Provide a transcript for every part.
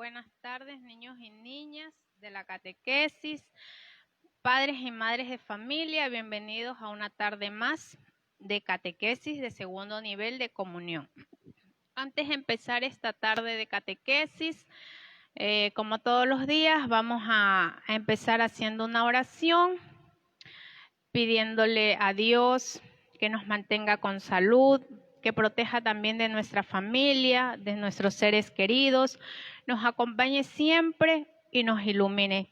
Buenas tardes, niños y niñas de la catequesis, padres y madres de familia, bienvenidos a una tarde más de catequesis de segundo nivel de comunión. Antes de empezar esta tarde de catequesis, como todos los días, vamos a empezar haciendo una oración, pidiéndole a Dios que nos mantenga con salud, que proteja también de nuestra familia, de nuestros seres queridos, nos acompañe siempre y nos ilumine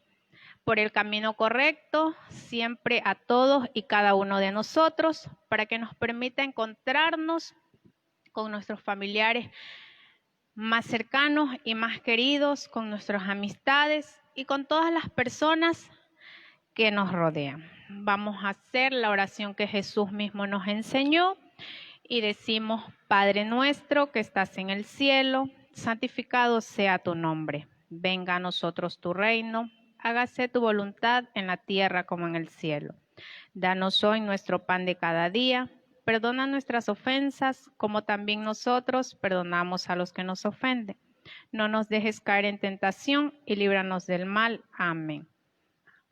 por el camino correcto, siempre a todos y cada uno de nosotros, para que nos permita encontrarnos con nuestros familiares más cercanos y más queridos, con nuestras amistades y con todas las personas que nos rodean. Vamos a hacer la oración que Jesús mismo nos enseñó y decimos: Padre nuestro que estás en el cielo, santificado sea tu nombre. Venga a nosotros tu reino, hágase tu voluntad en la tierra como en el cielo. Danos hoy nuestro pan de cada día. Perdona nuestras ofensas, como también nosotros perdonamos a los que nos ofenden. No nos dejes caer en tentación y líbranos del mal. Amén.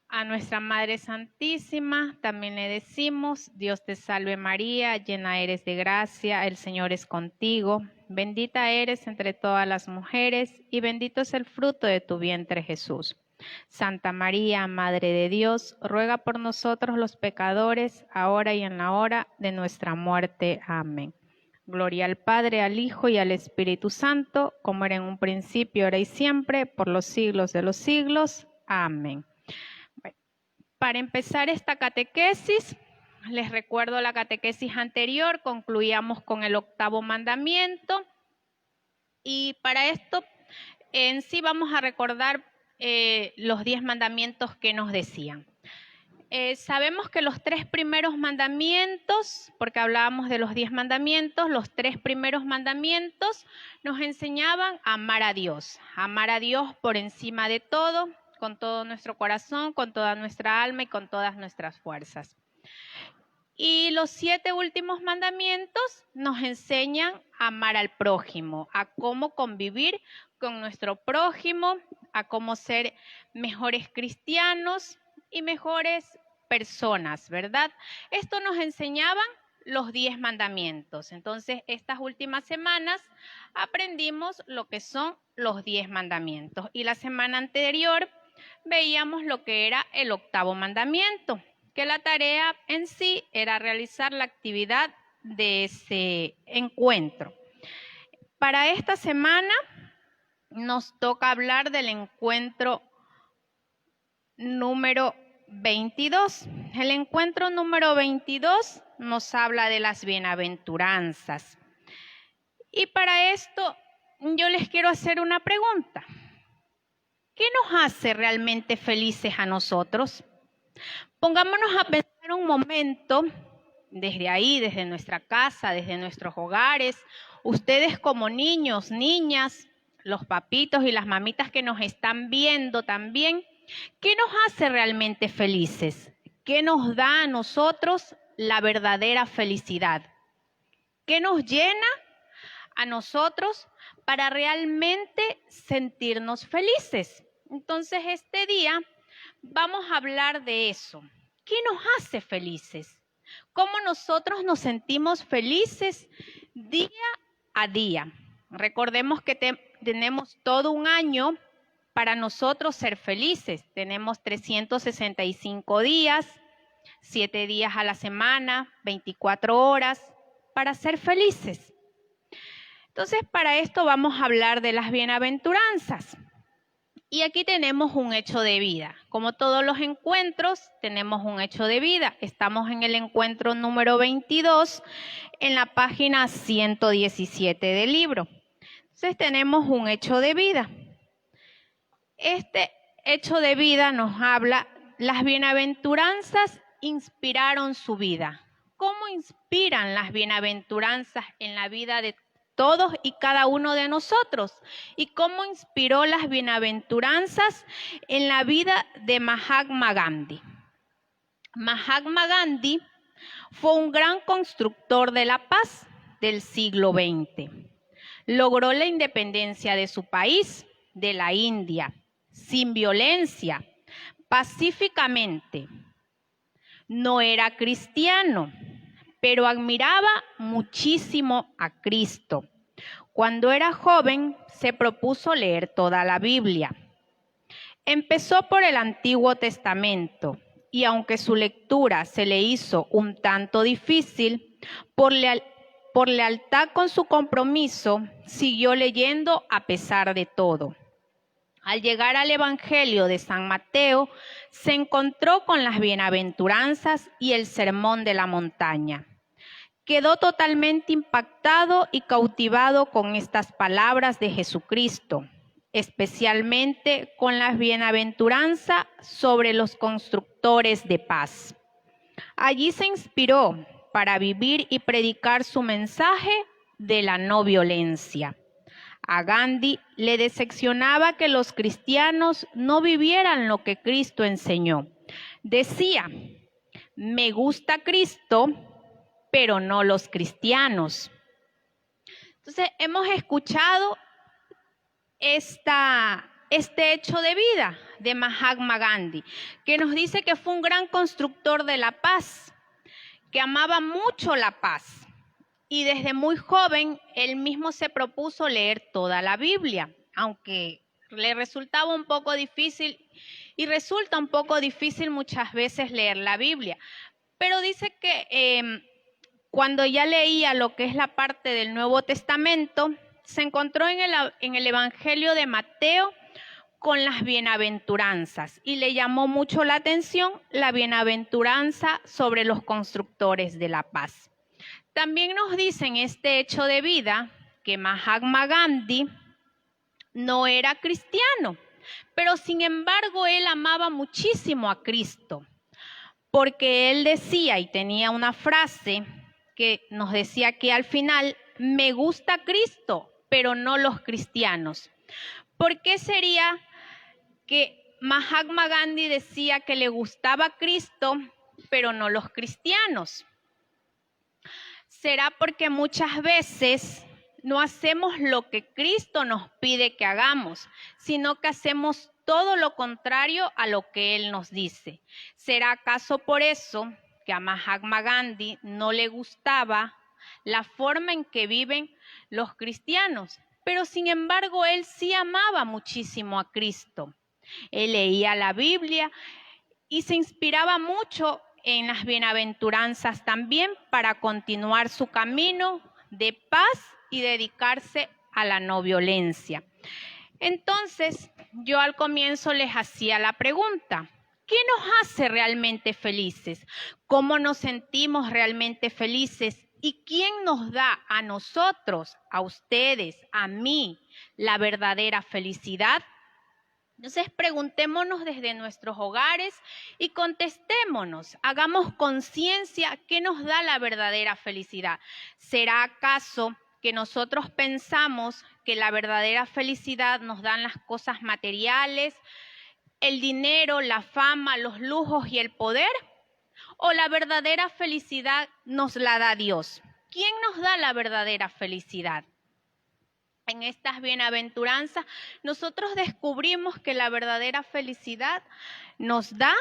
A nuestra Madre Santísima también le decimos: Dios te salve María, llena eres de gracia, el Señor es contigo. Bendita eres entre todas las mujeres y bendito es el fruto de tu vientre Jesús. Santa María, Madre de Dios, ruega por nosotros los pecadores, ahora y en la hora de nuestra muerte. Amén. Gloria al Padre, al Hijo y al Espíritu Santo, como era en un principio, ahora y siempre, por los siglos de los siglos. Amén. Para empezar esta catequesis, les recuerdo la catequesis anterior, concluíamos con el 8º mandamiento y para esto en sí vamos a recordar los 10 mandamientos que nos decían. Sabemos que los 3 primeros mandamientos, porque hablábamos de los 10 mandamientos, los 3 primeros mandamientos nos enseñaban a amar a Dios por encima de todo, con todo nuestro corazón, con toda nuestra alma y con todas nuestras fuerzas. Y los 7 últimos mandamientos nos enseñan a amar al prójimo, a cómo convivir con nuestro prójimo, a cómo ser mejores cristianos y mejores personas, ¿verdad? Esto nos enseñaban los 10 mandamientos. Entonces, estas últimas semanas aprendimos lo que son los 10 mandamientos. Y la semana anterior veíamos lo que era el 8º mandamiento, que la tarea en sí era realizar la actividad de ese encuentro. Para esta semana nos toca hablar del encuentro número 22. El encuentro número 22 nos habla de las bienaventuranzas. Y para esto yo les quiero hacer una pregunta. ¿Qué nos hace realmente felices a nosotros? Pongámonos a pensar un momento, desde ahí, desde nuestra casa, desde nuestros hogares, ustedes como niños, niñas, los papitos y las mamitas que nos están viendo también, ¿qué nos hace realmente felices? ¿Qué nos da a nosotros la verdadera felicidad? ¿Qué nos llena a nosotros para realmente sentirnos felices? Entonces, este día vamos a hablar de eso. ¿Qué nos hace felices? ¿Cómo nosotros nos sentimos felices día a día? Recordemos que tenemos todo un año para nosotros ser felices. Tenemos 365 días, 7 días a la semana, 24 horas para ser felices. Entonces, para esto vamos a hablar de las bienaventuranzas. Y aquí tenemos un hecho de vida. Como todos los encuentros, tenemos un hecho de vida. Estamos en el encuentro número 22, en la página 117 del libro. Entonces tenemos un hecho de vida. Este hecho de vida nos habla, las bienaventuranzas inspiraron su vida. ¿Cómo inspiran las bienaventuranzas en la vida de todos y cada uno de nosotros? ¿Y cómo inspiró las bienaventuranzas en la vida de Mahatma Gandhi? Mahatma Gandhi fue un gran constructor de la paz del siglo XX. Logró la independencia de su país de la India, sin violencia, pacíficamente. No era cristiano, pero admiraba muchísimo a Cristo. Cuando era joven, se propuso leer toda la Biblia. Empezó por el Antiguo Testamento y aunque su lectura se le hizo un tanto difícil, por lealtad con su compromiso, siguió leyendo a pesar de todo. Al llegar al Evangelio de San Mateo, se encontró con las bienaventuranzas y el sermón de la montaña. Quedó totalmente impactado y cautivado con estas palabras de Jesucristo, especialmente con la bienaventuranza sobre los constructores de paz. Allí se inspiró para vivir y predicar su mensaje de la no violencia. A Gandhi le decepcionaba que los cristianos no vivieran lo que Cristo enseñó. Decía, me gusta Cristo, pero no los cristianos. Entonces, hemos escuchado este hecho de vida de Mahatma Gandhi, que nos dice que fue un gran constructor de la paz, que amaba mucho la paz. Y desde muy joven, él mismo se propuso leer toda la Biblia, aunque le resultaba un poco difícil y resulta un poco difícil muchas veces leer la Biblia. Pero dice que cuando ya leía lo que es la parte del Nuevo Testamento, se encontró en el Evangelio de Mateo con las bienaventuranzas y le llamó mucho la atención la bienaventuranza sobre los constructores de la paz. También nos dice en este hecho de vida que Mahatma Gandhi no era cristiano, pero sin embargo él amaba muchísimo a Cristo, porque él decía y tenía una frase que nos decía que al final, me gusta Cristo, pero no los cristianos. ¿Por qué sería que Mahatma Gandhi decía que le gustaba Cristo, pero no los cristianos? Será porque muchas veces no hacemos lo que Cristo nos pide que hagamos, sino que hacemos todo lo contrario a lo que Él nos dice. ¿Será acaso por eso que a Mahatma Gandhi no le gustaba la forma en que viven los cristianos? Pero sin embargo, él sí amaba muchísimo a Cristo. Él leía la Biblia y se inspiraba mucho en las bienaventuranzas también para continuar su camino de paz y dedicarse a la no violencia. Entonces, yo al comienzo les hacía la pregunta, ¿qué nos hace realmente felices? ¿Cómo nos sentimos realmente felices? ¿Y quién nos da a nosotros, a ustedes, a mí, la verdadera felicidad? Entonces preguntémonos desde nuestros hogares y contestémonos, hagamos conciencia, ¿qué nos da la verdadera felicidad? ¿Será acaso que nosotros pensamos que la verdadera felicidad nos dan las cosas materiales, el dinero, la fama, los lujos y el poder? ¿O la verdadera felicidad nos la da Dios? ¿Quién nos da la verdadera felicidad? En estas bienaventuranzas, nosotros descubrimos que la verdadera felicidad nos da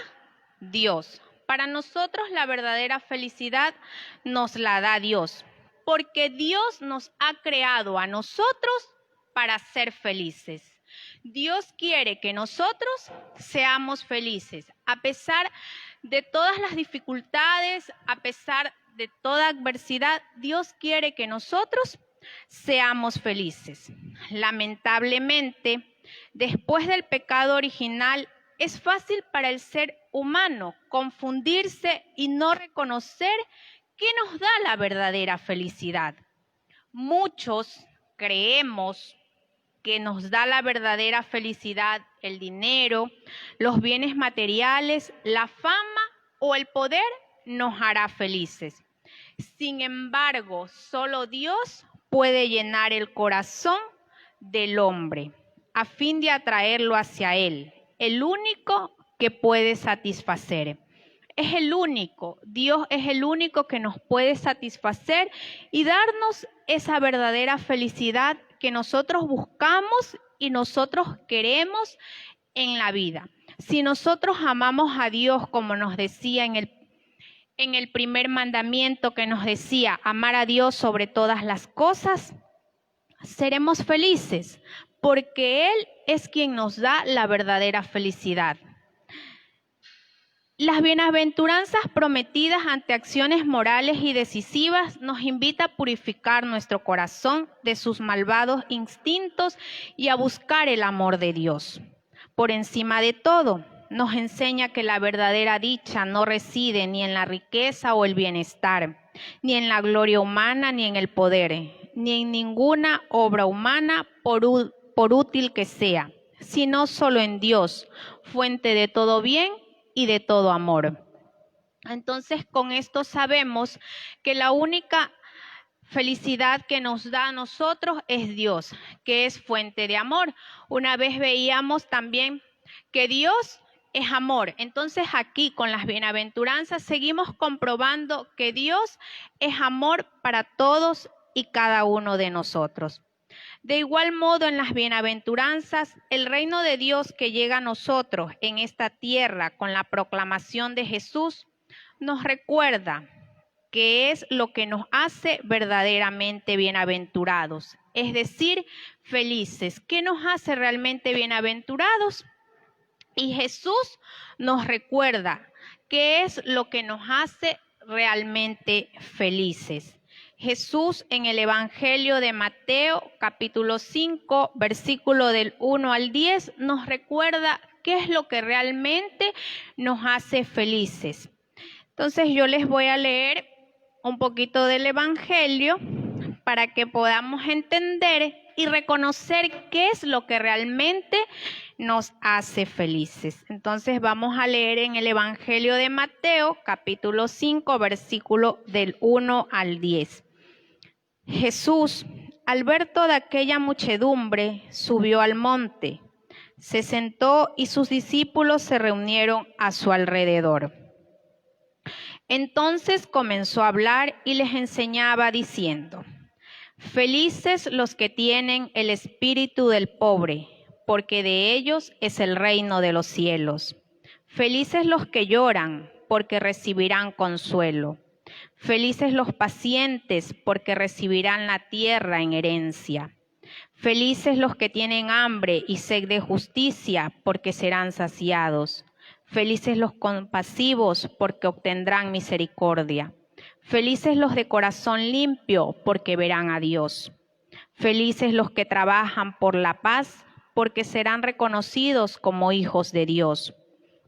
Dios. Para nosotros la verdadera felicidad nos la da Dios, porque Dios nos ha creado a nosotros para ser felices. Dios quiere que nosotros seamos felices, a pesar de todas las dificultades, a pesar de toda adversidad, Dios quiere que nosotros seamos felices. Lamentablemente, después del pecado original, es fácil para el ser humano confundirse y no reconocer qué nos da la verdadera felicidad. Muchos creemos que nos da la verdadera felicidad el dinero, los bienes materiales, la fama o el poder nos hará felices. Sin embargo, solo Dios puede llenar el corazón del hombre a fin de atraerlo hacia Él, el único que puede satisfacer. Es el único, Dios es el único que nos puede satisfacer y darnos esa verdadera felicidad que nosotros buscamos y nosotros queremos en la vida. Si nosotros amamos a Dios, como nos decía en el primer mandamiento que nos decía, amar a Dios sobre todas las cosas, seremos felices, porque Él es quien nos da la verdadera felicidad. Las bienaventuranzas prometidas ante acciones morales y decisivas nos invita a purificar nuestro corazón de sus malvados instintos y a buscar el amor de Dios. Por encima de todo, nos enseña que la verdadera dicha no reside ni en la riqueza o el bienestar, ni en la gloria humana, ni en el poder, ni en ninguna obra humana, por útil que sea, sino solo en Dios, fuente de todo bien y de todo amor. Entonces, con esto sabemos que la única felicidad que nos da a nosotros es Dios, que es fuente de amor. Una vez veíamos también que Dios es amor. Entonces aquí con las bienaventuranzas seguimos comprobando que Dios es amor para todos y cada uno de nosotros. De igual modo, en las bienaventuranzas, el reino de Dios que llega a nosotros en esta tierra con la proclamación de Jesús, nos recuerda que es lo que nos hace verdaderamente bienaventurados, es decir, felices. ¿Qué nos hace realmente bienaventurados? Y Jesús nos recuerda qué es lo que nos hace realmente felices. Jesús en el Evangelio de Mateo, capítulo 5, versículo del 1 al 10, nos recuerda qué es lo que realmente nos hace felices. Entonces yo les voy a leer un poquito del Evangelio para que podamos entender y reconocer qué es lo que realmente nos hace felices. Entonces vamos a leer en el Evangelio de Mateo, capítulo 5, versículo del 1 al 10. Jesús, al ver toda aquella muchedumbre, subió al monte, se sentó y sus discípulos se reunieron a su alrededor. Entonces comenzó a hablar y les enseñaba diciendo: Felices los que tienen el espíritu del pobre, porque de ellos es el reino de los cielos. Felices los que lloran, porque recibirán consuelo. Felices los pacientes, porque recibirán la tierra en herencia. Felices los que tienen hambre y sed de justicia, porque serán saciados. Felices los compasivos, porque obtendrán misericordia. Felices los de corazón limpio, porque verán a Dios. Felices los que trabajan por la paz, porque serán reconocidos como hijos de Dios.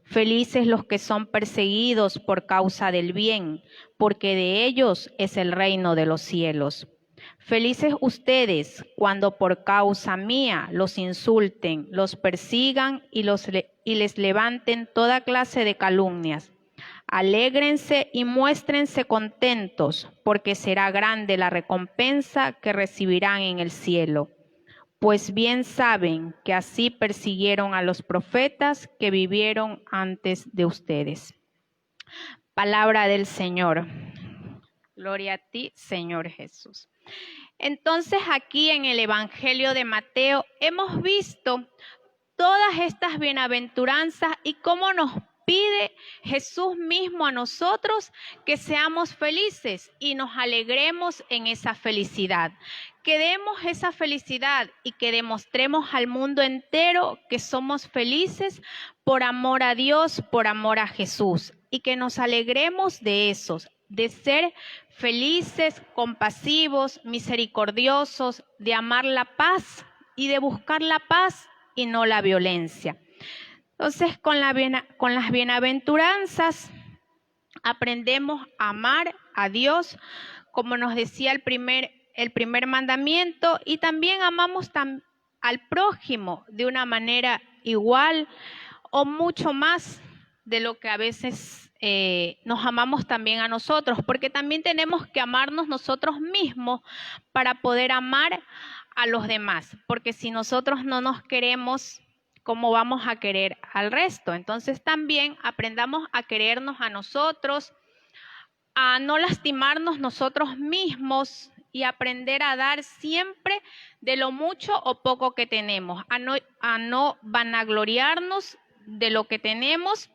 Felices los que son perseguidos por causa del bien, porque de ellos es el reino de los cielos. Felices ustedes cuando por causa mía los insulten, los persigan y les levanten toda clase de calumnias. Alégrense y muéstrense contentos, porque será grande la recompensa que recibirán en el cielo. Pues bien saben que así persiguieron a los profetas que vivieron antes de ustedes. Palabra del Señor. Gloria a ti, Señor Jesús. Entonces aquí en el Evangelio de Mateo hemos visto todas estas bienaventuranzas y cómo nos pide Jesús mismo a nosotros que seamos felices y nos alegremos en esa felicidad. Que demos esa felicidad y que demostremos al mundo entero que somos felices por amor a Dios, por amor a Jesús, y que nos alegremos de esos, de ser felices, compasivos, misericordiosos, de amar la paz y de buscar la paz y no la violencia. Entonces, con las bienaventuranzas aprendemos a amar a Dios, como nos decía el primer mandamiento, y también amamos al prójimo de una manera igual o mucho más de lo que a veces nos amamos también a nosotros, porque también tenemos que amarnos nosotros mismos para poder amar a los demás, porque si nosotros no nos queremos, ¿cómo vamos a querer al resto? Entonces también aprendamos a querernos a nosotros, a no lastimarnos nosotros mismos y aprender a dar siempre de lo mucho o poco que tenemos, a no vanagloriarnos de lo que tenemos,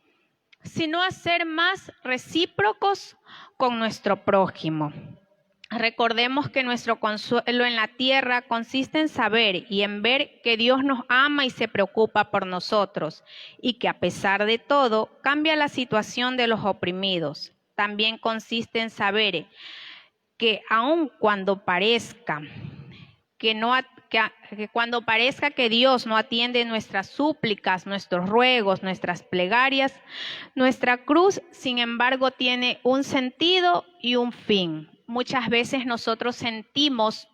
sino a ser más recíprocos con nuestro prójimo. Recordemos que nuestro consuelo en la tierra consiste en saber y en ver que Dios nos ama y se preocupa por nosotros, y que a pesar de todo cambia la situación de los oprimidos. También consiste en saber que aun cuando parezca que Dios no atiende nuestras súplicas, nuestros ruegos, nuestras plegarias, nuestra cruz, sin embargo, tiene un sentido y un fin. Muchas veces nosotros sentimos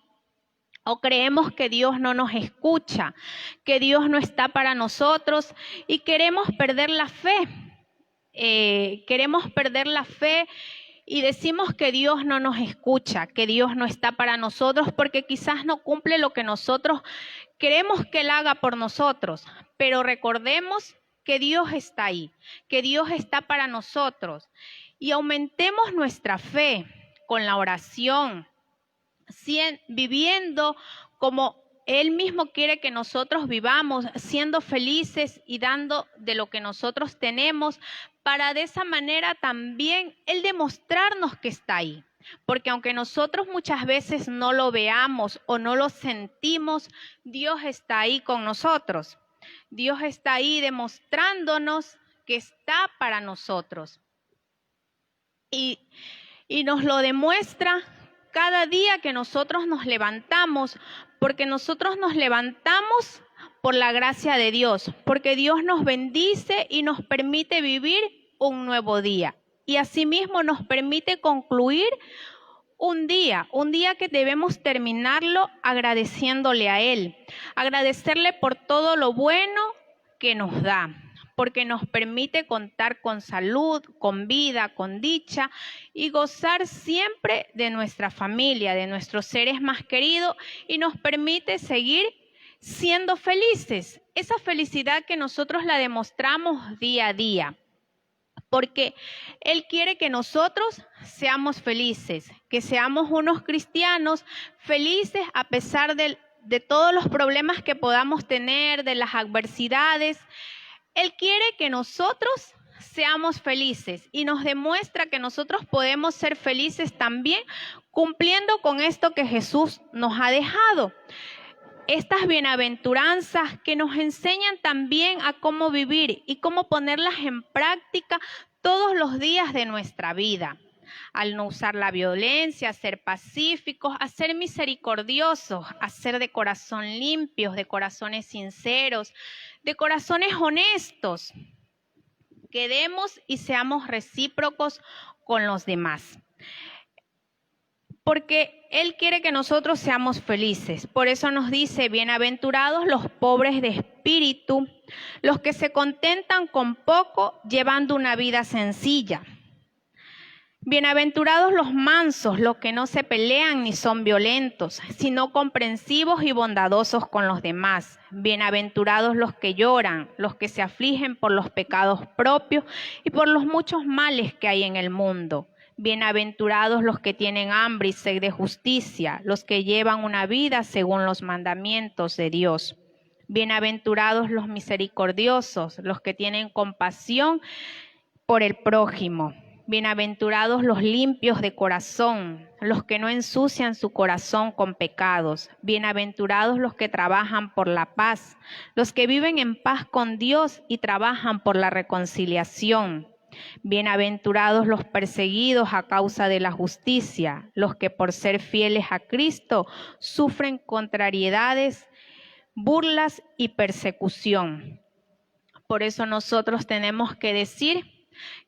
o creemos que Dios no nos escucha, que Dios no está para nosotros y queremos perder la fe. Y decimos que Dios no nos escucha, que Dios no está para nosotros porque quizás no cumple lo que nosotros queremos que Él haga por nosotros. Pero recordemos que Dios está ahí, que Dios está para nosotros. Y aumentemos nuestra fe con la oración, viviendo como Él mismo quiere que nosotros vivamos, siendo felices y dando de lo que nosotros tenemos, para de esa manera también Él demostrarnos que está ahí. Porque aunque nosotros muchas veces no lo veamos o no lo sentimos, Dios está ahí con nosotros. Dios está ahí demostrándonos que está para nosotros. Y nos lo demuestra cada día que nosotros nos levantamos, porque nosotros nos levantamos por la gracia de Dios, porque Dios nos bendice y nos permite vivir un nuevo día. Y asimismo nos permite concluir un día que debemos terminarlo agradeciéndole a Él, agradecerle por todo lo bueno que nos da, porque nos permite contar con salud, con vida, con dicha y gozar siempre de nuestra familia, de nuestros seres más queridos, y nos permite seguir siendo felices. Esa felicidad que nosotros la demostramos día a día, porque Él quiere que nosotros seamos felices, que seamos unos cristianos felices a pesar de todos los problemas que podamos tener, de las adversidades. Él quiere que nosotros seamos felices y nos demuestra que nosotros podemos ser felices también cumpliendo con esto que Jesús nos ha dejado. Estas bienaventuranzas que nos enseñan también a cómo vivir y cómo ponerlas en práctica todos los días de nuestra vida. Al no usar la violencia, a ser pacíficos, a ser misericordiosos, a ser de corazón limpios, de corazones sinceros, de corazones honestos. Que demos y seamos recíprocos con los demás. Porque Él quiere que nosotros seamos felices. Por eso nos dice, bienaventurados los pobres de espíritu, los que se contentan con poco, llevando una vida sencilla. Bienaventurados los mansos, los que no se pelean ni son violentos, sino comprensivos y bondadosos con los demás. Bienaventurados los que lloran, los que se afligen por los pecados propios y por los muchos males que hay en el mundo. Bienaventurados los que tienen hambre y sed de justicia, los que llevan una vida según los mandamientos de Dios. Bienaventurados los misericordiosos, los que tienen compasión por el prójimo. Bienaventurados los limpios de corazón, los que no ensucian su corazón con pecados. Bienaventurados los que trabajan por la paz, los que viven en paz con Dios y trabajan por la reconciliación. Bienaventurados los perseguidos a causa de la justicia, los que por ser fieles a Cristo sufren contrariedades, burlas y persecución. Por eso nosotros tenemos que decir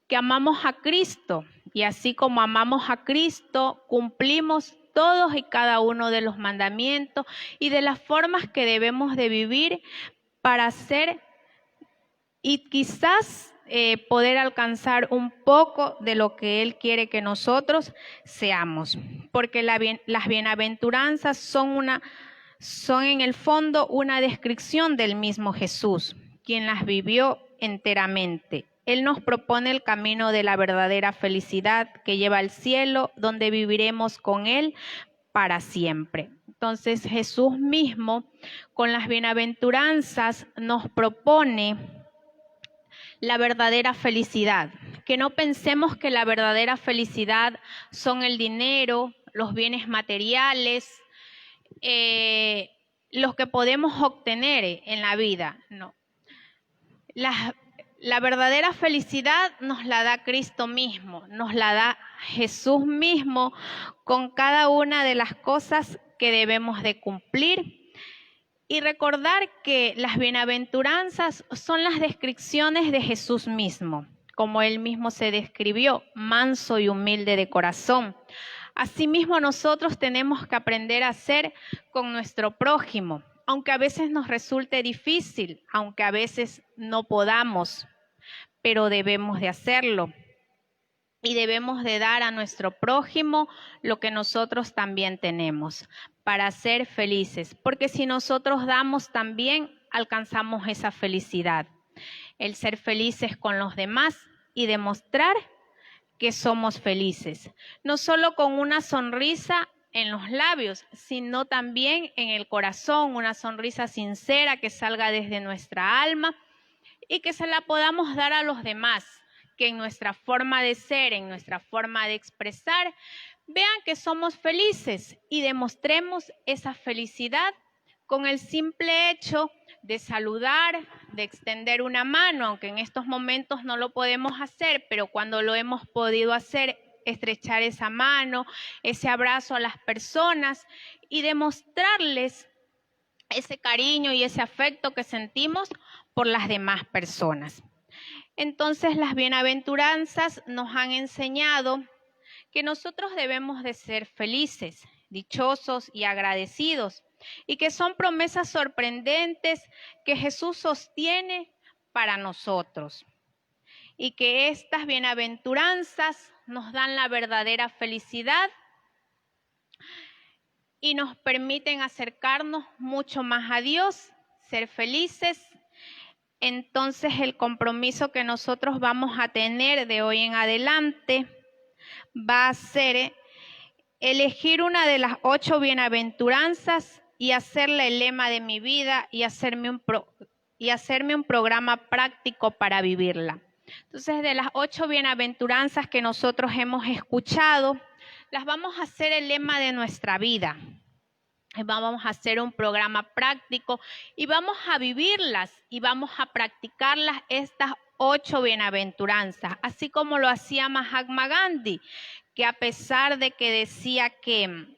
que amamos a Cristo, y así como amamos a Cristo, cumplimos todos y cada uno de los mandamientos y de las formas que debemos de vivir para ser y quizás poder alcanzar un poco de lo que Él quiere que nosotros seamos. Porque las bienaventuranzas son en el fondo una descripción del mismo Jesús, quien las vivió enteramente. Él nos propone el camino de la verdadera felicidad que lleva al cielo, donde viviremos con Él para siempre. Entonces Jesús mismo con las bienaventuranzas nos propone la verdadera felicidad. Que no pensemos que la verdadera felicidad son el dinero, los bienes materiales, los que podemos obtener en la vida. No. La verdadera felicidad nos la da Cristo mismo, nos la da Jesús mismo con cada una de las cosas que debemos de cumplir. Y recordar que las bienaventuranzas son las descripciones de Jesús mismo, como Él mismo se describió, manso y humilde de corazón. Asimismo, nosotros tenemos que aprender a ser con nuestro prójimo, aunque a veces nos resulte difícil, aunque a veces no podamos, pero debemos de hacerlo. Y debemos de dar a nuestro prójimo lo que nosotros también tenemos para ser felices, porque si nosotros damos también alcanzamos esa felicidad, el ser felices con los demás y demostrar que somos felices, no solo con una sonrisa en los labios, sino también en el corazón, una sonrisa sincera que salga desde nuestra alma y que se la podamos dar a los demás, que en nuestra forma de ser, en nuestra forma de expresar, vean que somos felices y demostremos esa felicidad con el simple hecho de saludar, de extender una mano, aunque en estos momentos no lo podemos hacer, pero cuando lo hemos podido hacer, estrechar esa mano, ese abrazo a las personas y demostrarles ese cariño y ese afecto que sentimos por las demás personas. Entonces las bienaventuranzas nos han enseñado que nosotros debemos de ser felices, dichosos y agradecidos, y que son promesas sorprendentes que Jesús sostiene para nosotros, y que estas bienaventuranzas nos dan la verdadera felicidad y nos permiten acercarnos mucho más a Dios, ser felices. Entonces el compromiso que nosotros vamos a tener de hoy en adelante va a ser elegir una de las 8 bienaventuranzas y hacerla el lema de mi vida y hacerme un programa práctico para vivirla. Entonces, de las 8 bienaventuranzas que nosotros hemos escuchado, las vamos a hacer el lema de nuestra vida. Vamos a hacer un programa práctico y vamos a vivirlas y vamos a practicarlas, estas 8 bienaventuranzas, así como lo hacía Mahatma Gandhi, que a pesar de que decía que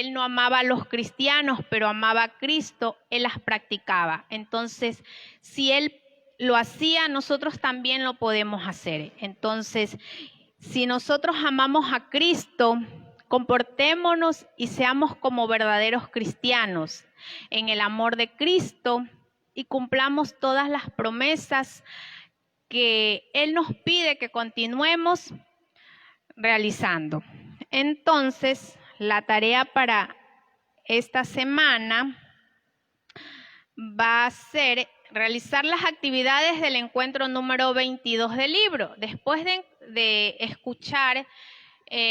él no amaba a los cristianos, pero amaba a Cristo, él las practicaba. Entonces, si él lo hacía, nosotros también lo podemos hacer. Entonces, si nosotros amamos a Cristo, comportémonos y seamos como verdaderos cristianos en el amor de Cristo y cumplamos todas las promesas que Él nos pide que continuemos realizando. Entonces, la tarea para esta semana va a ser realizar las actividades del encuentro número 22 del libro. Después de escuchar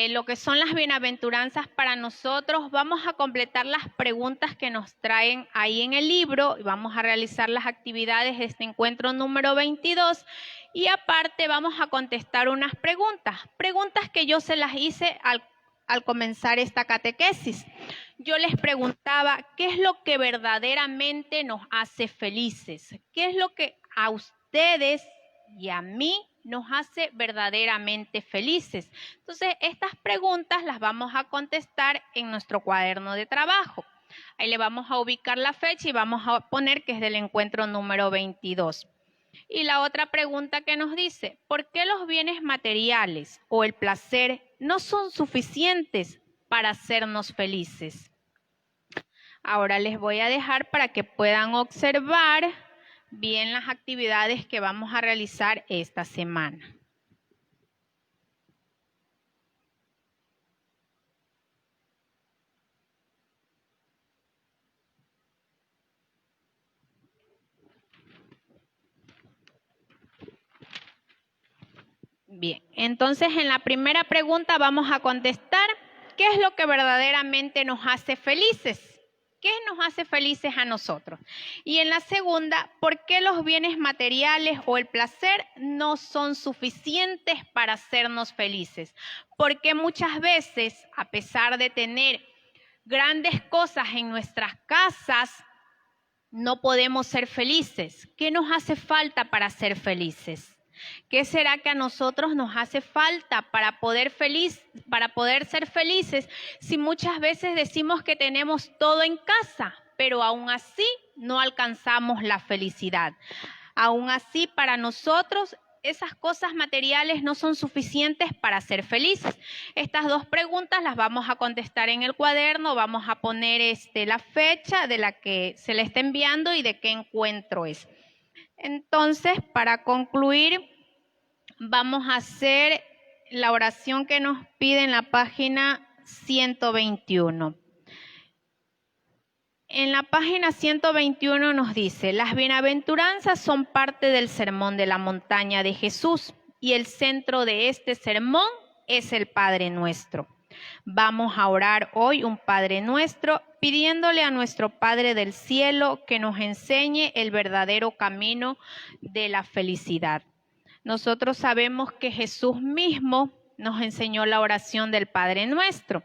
lo que son las bienaventuranzas para nosotros, vamos a completar las preguntas que nos traen ahí en el libro y vamos a realizar las actividades de este encuentro número 22 y aparte vamos a contestar unas preguntas que yo se las hice al comenzar esta catequesis. Yo les preguntaba, ¿qué es lo que verdaderamente nos hace felices? ¿Qué es lo que a ustedes y a mí nos hace verdaderamente felices? Entonces, estas preguntas las vamos a contestar en nuestro cuaderno de trabajo. Ahí le vamos a ubicar la fecha y vamos a poner que es del encuentro número 22. Y la otra pregunta que nos dice, ¿por qué los bienes materiales o el placer no son suficientes para hacernos felices? Ahora les voy a dejar para que puedan observar bien las actividades que vamos a realizar esta semana. Bien, entonces en la primera pregunta vamos a contestar, ¿qué es lo que verdaderamente nos hace felices? ¿Qué nos hace felices a nosotros? Y en la segunda, ¿por qué los bienes materiales o el placer no son suficientes para hacernos felices? Porque muchas veces, a pesar de tener grandes cosas en nuestras casas, no podemos ser felices. ¿Qué nos hace falta para ser felices? ¿Qué será que a nosotros nos hace falta para poder ser felices si muchas veces decimos que tenemos todo en casa, pero aún así no alcanzamos la felicidad? Aún así, para nosotros esas cosas materiales no son suficientes para ser felices. Estas dos preguntas las vamos a contestar en el cuaderno, vamos a poner la fecha de la que se le está enviando y de qué encuentro es. Entonces, para concluir, vamos a hacer la oración que nos pide en la página 121. En la página 121 nos dice: las bienaventuranzas son parte del sermón de la montaña de Jesús y el centro de este sermón es el Padre Nuestro. Vamos a orar hoy un Padre Nuestro pidiéndole a nuestro Padre del cielo que nos enseñe el verdadero camino de la felicidad. Nosotros sabemos que Jesús mismo nos enseñó la oración del Padre Nuestro.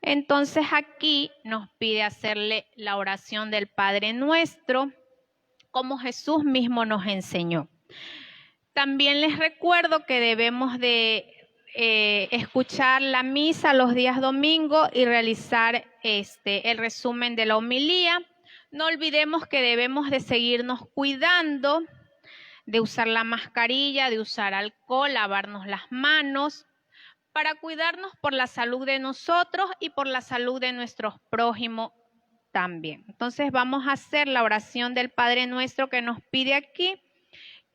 Entonces aquí nos pide hacerle la oración del Padre Nuestro como Jesús mismo nos enseñó. También les recuerdo que debemos de escuchar la misa los días domingos y realizar el resumen de la homilía. No olvidemos que debemos de seguirnos cuidando, de usar la mascarilla, de usar alcohol, lavarnos las manos, para cuidarnos por la salud de nosotros y por la salud de nuestros prójimos también. Entonces vamos a hacer la oración del Padre Nuestro que nos pide aquí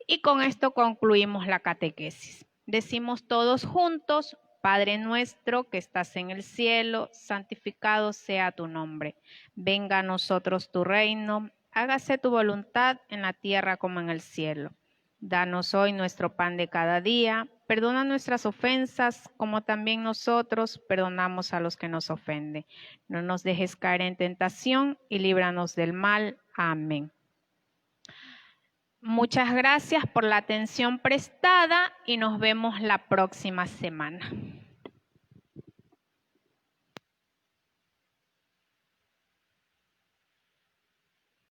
y con esto concluimos la catequesis. Decimos todos juntos: Padre nuestro que estás en el cielo, santificado sea tu nombre. Venga a nosotros tu reino, hágase tu voluntad en la tierra como en el cielo. Danos hoy nuestro pan de cada día. Perdona nuestras ofensas, como también nosotros perdonamos a los que nos ofenden. No nos dejes caer en tentación y líbranos del mal. Amén. Muchas gracias por la atención prestada y nos vemos la próxima semana.